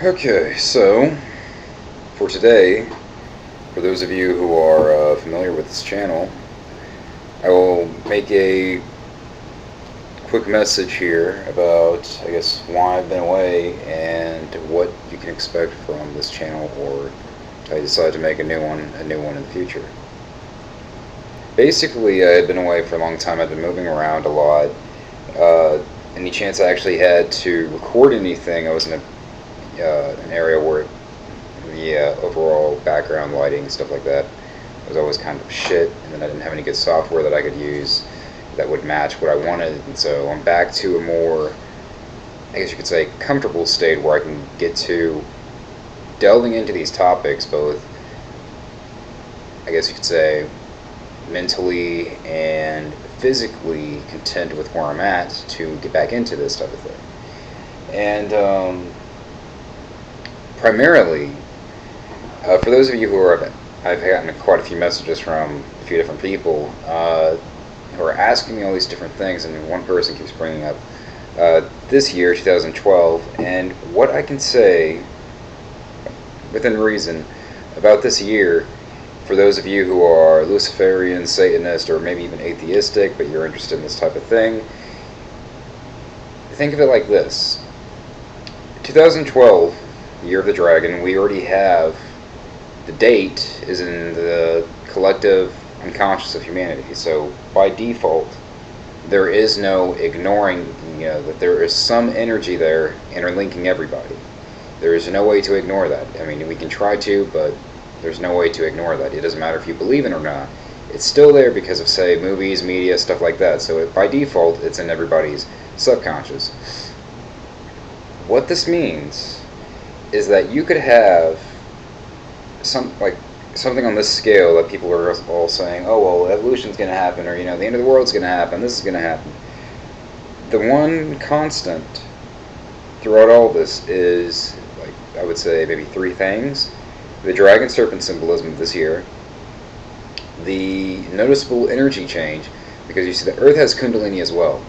Okay, so for today, for those of you who are familiar with this channel, I will make a quick message here about, I guess, why I've been away and what you can expect from this channel, or if I decide to make a new one in the future. Basically, I had been away for a long time. I've been moving around a lot. Any chance I actually had to record anything, I was in an area where the overall background lighting, stuff like that, was always kind of shit, and then I didn't have any good software that I could use that would match what I wanted, and so I'm back to a more, I guess you could say, comfortable state where I can get to delving into these topics, both, I guess you could say, mentally and physically content with where I'm at to get back into this type of thing. And primarily, for those of you who are, I've gotten quite a few messages from a few different people who are asking me all these different things, and one person keeps bringing up this year, 2012, and what I can say within reason about this year, for those of you who are Luciferian, Satanist, or maybe even atheistic, but you're interested in this type of thing, think of it like this. 2012, Year of the Dragon, we already have, the date is in the collective unconscious of humanity, so by default, there is no ignoring, that there is some energy there interlinking everybody. There is no way to ignore that. I mean, we can try to, but there's no way to ignore that. It doesn't matter if you believe it or not. It's still there because of, say, movies, media, stuff like that. So by default, it's in everybody's subconscious. What this means is that you could have something on this scale that people are all saying, oh, well, evolution's going to happen, or, the end of the world's going to happen, this is going to happen. The one constant throughout all this is, I would say, maybe three things. The dragon serpent symbolism of this year, the noticeable energy change, because you see the earth has kundalini as well.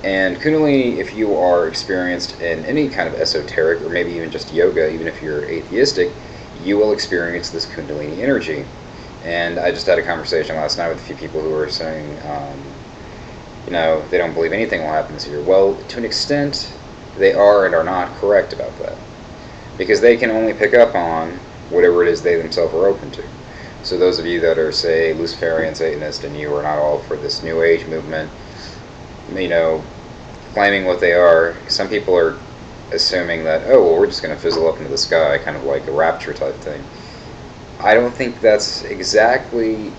And kundalini, if you are experienced in any kind of esoteric, or maybe even just yoga, even if you're atheistic, you will experience this kundalini energy. And I just had a conversation last night with a few people who were saying, they don't believe anything will happen this year. Well, to an extent, they are and are not correct about that, because they can only pick up on whatever it is they themselves are open to. So those of you that are, say, Luciferian, Satanist, and you are not all for this New Age movement, claiming what they are, some people are assuming that, oh, well, we're just going to fizzle up into the sky, kind of like a rapture type thing. I don't think that's exactly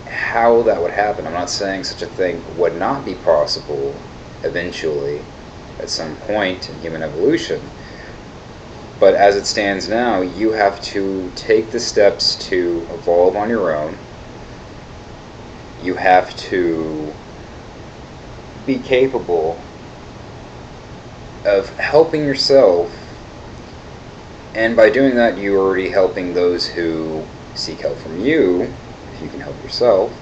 how that would happen. I'm not saying such a thing would not be possible eventually at some point in human evolution. But as it stands now, you have to take the steps to evolve on your own. You have to be capable of helping yourself, and by doing that, you're already helping those who seek help from you, if you can help yourself.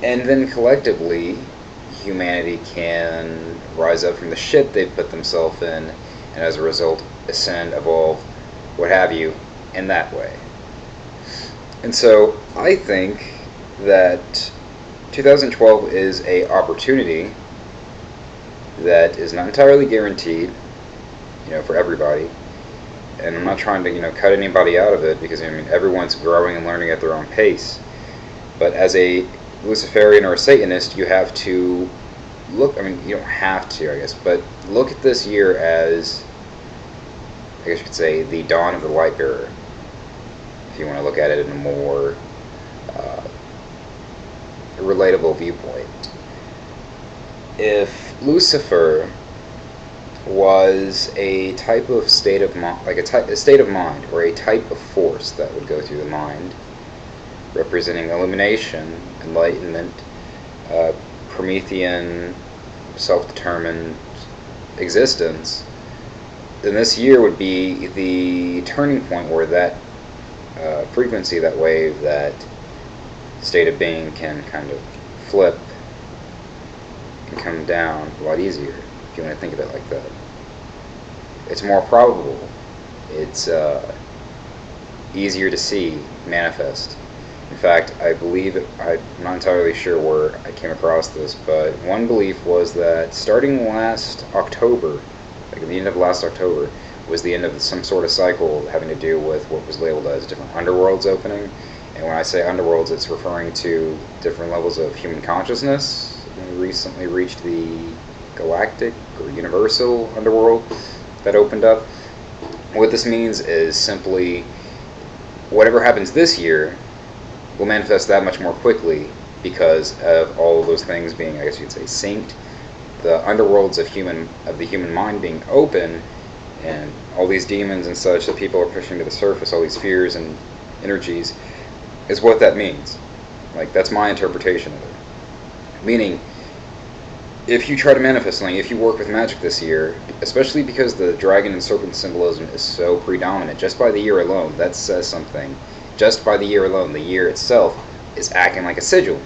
And then collectively, humanity can rise up from the shit they've put themselves in, and as a result, ascend, evolve, what have you, in that way. And so I think that 2012 is a opportunity that is not entirely guaranteed, for everybody. And I'm not trying to, cut anybody out of it, because everyone's growing and learning at their own pace. But as a Luciferian or a Satanist, you have to look. You don't have to, I guess, but look at this year as, I guess you could say, the dawn of the light bearer, if you want to look at it in a more relatable viewpoint. If Lucifer was a type of state of mind, like a state of mind, or a type of force that would go through the mind, representing illumination, enlightenment, Promethean, self-determined existence, then this year would be the turning point where that frequency, that wave, that state of being can kind of flip and come down a lot easier, if you want to think of it like that. It's more probable It's easier to see manifest. In fact, I believe, I'm not entirely sure where I came across this, but one belief was that starting last October, like at the end of last October, was the end of some sort of cycle having to do with what was labeled as different underworlds opening. And when I say underworlds, it's referring to different levels of human consciousness. We recently reached the galactic or universal underworld that opened up. What this means is simply whatever happens this year will manifest that much more quickly because of all of those things being, I guess you could say, synced. The underworlds of the human mind being open, and all these demons and such that people are pushing to the surface, all these fears and energies, is what that means. Like, that's my interpretation of it. Meaning, if you try to manifest something, if you work with magic this year, especially because the dragon and serpent symbolism is so predominant, just by the year alone, that says something. Just by the year alone, the year itself is acting like a sigil.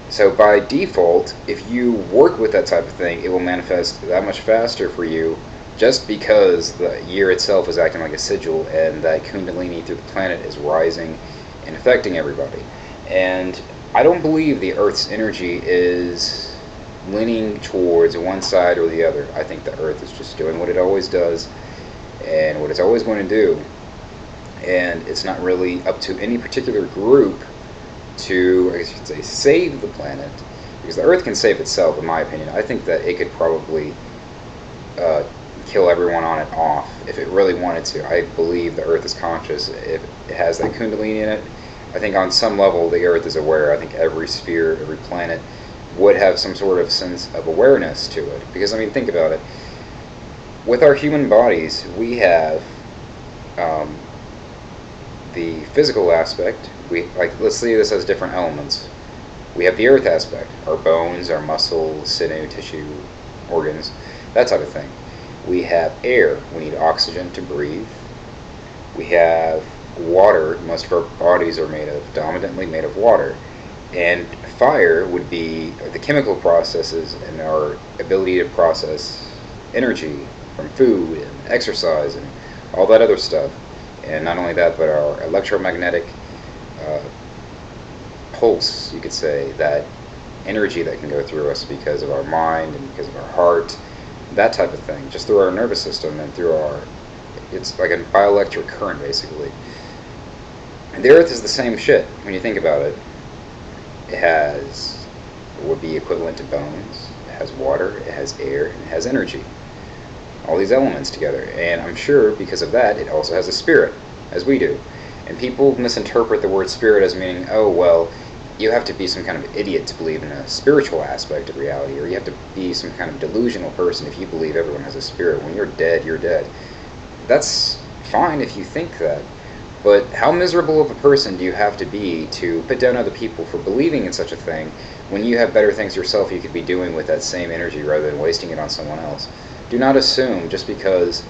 So by default, if you work with that type of thing, it will manifest that much faster for you, just because the year itself is acting like a sigil, and that kundalini through the planet is rising and affecting everybody. And I don't believe the Earth's energy is leaning towards one side or the other. I think the Earth is just doing what it always does and what it's always going to do, and it's not really up to any particular group to, I guess you could say, save the planet, because the Earth can save itself, in my opinion. I think that it could probably kill everyone on it off if it really wanted to. I believe the Earth is conscious. If it has that kundalini in it, I think on some level the Earth is aware. I think every sphere, every planet would have some sort of sense of awareness to it. Because, I mean, think about it. With our human bodies, we have the physical aspect. Let's see this as different elements. We have the earth aspect, our bones, our muscles, sinew, tissue, organs, that type of thing. We have air. We need oxygen to breathe. We have water. Most of our bodies are dominantly made of water. And fire would be the chemical processes and our ability to process energy from food and exercise and all that other stuff. And not only that, but our electromagnetic pulse, you could say, that energy that can go through us because of our mind and because of our heart, that type of thing, just through our nervous system and through it's like a bioelectric current, basically. And the Earth is the same shit when you think about it. It would be equivalent to bones, it has water, it has air, and it has energy. All these elements together. And I'm sure because of that, it also has a spirit, as we do. And people misinterpret the word spirit as meaning, oh, well, you have to be some kind of idiot to believe in a spiritual aspect of reality, or you have to be some kind of delusional person if you believe everyone has a spirit. When you're dead, you're dead. That's fine if you think that. But how miserable of a person do you have to be to put down other people for believing in such a thing when you have better things yourself you could be doing with that same energy rather than wasting it on someone else? Do not assume just because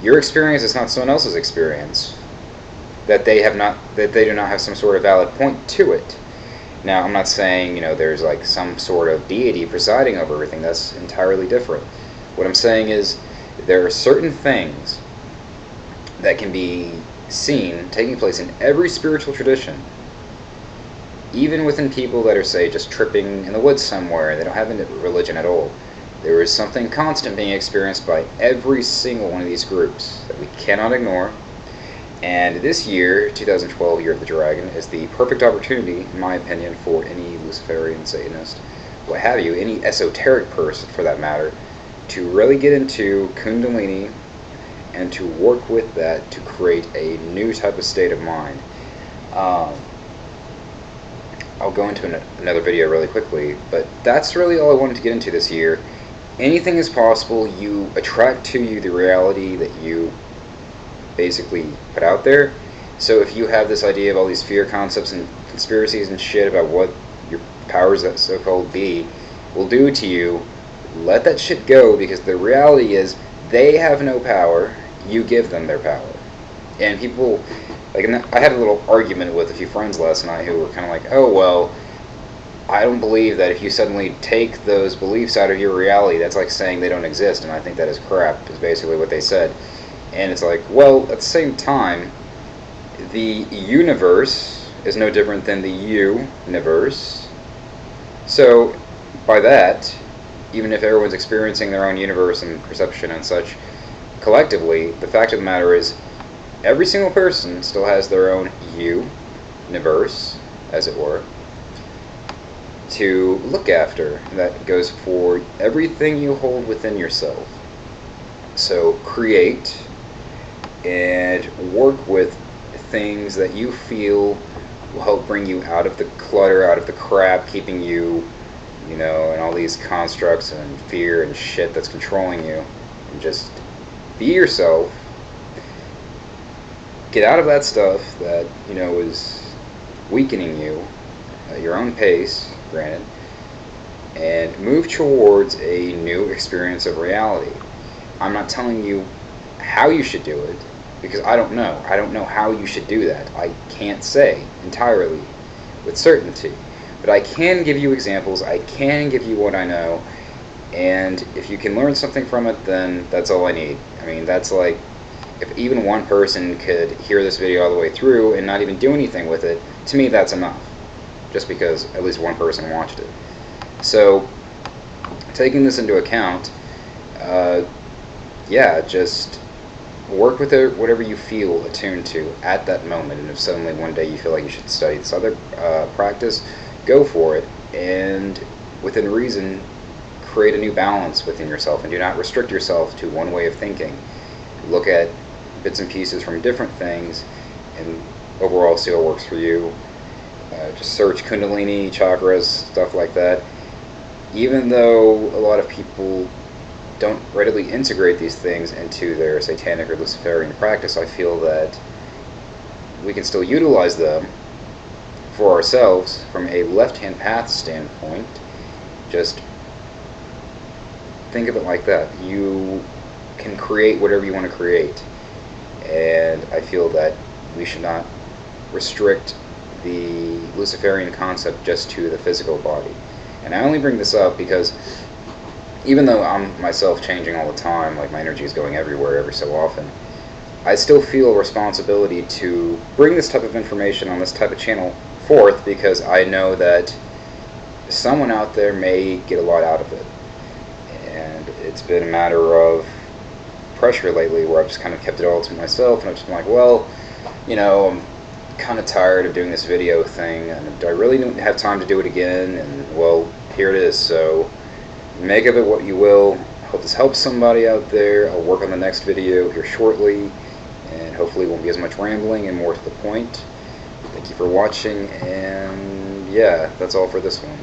your experience is not someone else's experience that they do not have some sort of valid point to it. Now, I'm not saying, there's like some sort of deity presiding over everything. That's entirely different. What I'm saying is there are certain things that can be seen taking place in every spiritual tradition, even within people that are, say, just tripping in the woods somewhere. They don't have any religion at all. There is something constant being experienced by every single one of these groups that we cannot ignore. And this year, 2012, Year of the Dragon, is the perfect opportunity, in my opinion, for any Luciferian, Satanist, what have you, any esoteric person for that matter, to really get into Kundalini and to work with that to create a new type of state of mind. I'll go into another video really quickly, but that's really all I wanted to get into this year. Anything is possible. You attract to you the reality that you basically put out there. So if you have this idea of all these fear concepts and conspiracies and shit about what your powers that so-called be will do to you, let that shit go, because the reality is they have no power. You give them their power. And people, I had a little argument with a few friends last night who were kind of like, oh, well, I don't believe that if you suddenly take those beliefs out of your reality, that's like saying they don't exist, and I think that is crap, is basically what they said. And it's like, well, at the same time, the universe is no different than the universe. So, by that, even if everyone's experiencing their own universe and perception and such, collectively, the fact of the matter is, every single person still has their own universe, as it were, to look after. That goes for everything you hold within yourself. So create and work with things that you feel will help bring you out of the clutter, out of the crap, keeping you, and all these constructs and fear and shit that's controlling you. And just be yourself. Get out of that stuff that, is weakening you at your own pace, granted, and move towards a new experience of reality. I'm not telling you how you should do it, because I don't know. I don't know how you should do that. I can't say entirely with certainty. But I can give you examples, I can give you what I know, and if you can learn something from it, then that's all I need. I mean, that's like, if even one person could hear this video all the way through and not even do anything with it, to me that's enough. Just because at least one person watched it. So, taking this into account, just work with it, whatever you feel attuned to at that moment. And if suddenly one day you feel like you should study this other practice, go for it. And within reason, create a new balance within yourself, and do not restrict yourself to one way of thinking. Look at bits and pieces from different things, and overall see what works for you. Just search Kundalini, chakras, stuff like that. Even though a lot of people don't readily integrate these things into their satanic or Luciferian practice, I feel that we can still utilize them for ourselves from a left-hand path standpoint. Just think of it like that. You can create whatever you want to create, and I feel that we should not restrict the Luciferian concept just to the physical body. And I only bring this up because even though I'm myself changing all the time, like my energy is going everywhere every so often, I still feel a responsibility to bring this type of information on this type of channel forth, because I know that someone out there may get a lot out of it. And it's been a matter of pressure lately where I've just kind of kept it all to myself, and I've just been like, well, I'm kind of tired of doing this video thing, and do I really have time to do it again? And well, here it is. So make of it what you will. Hope this helps somebody out there. I'll work on the next video here shortly, and hopefully it won't be as much rambling and more to the point. Thank you for watching, and yeah, that's all for this one.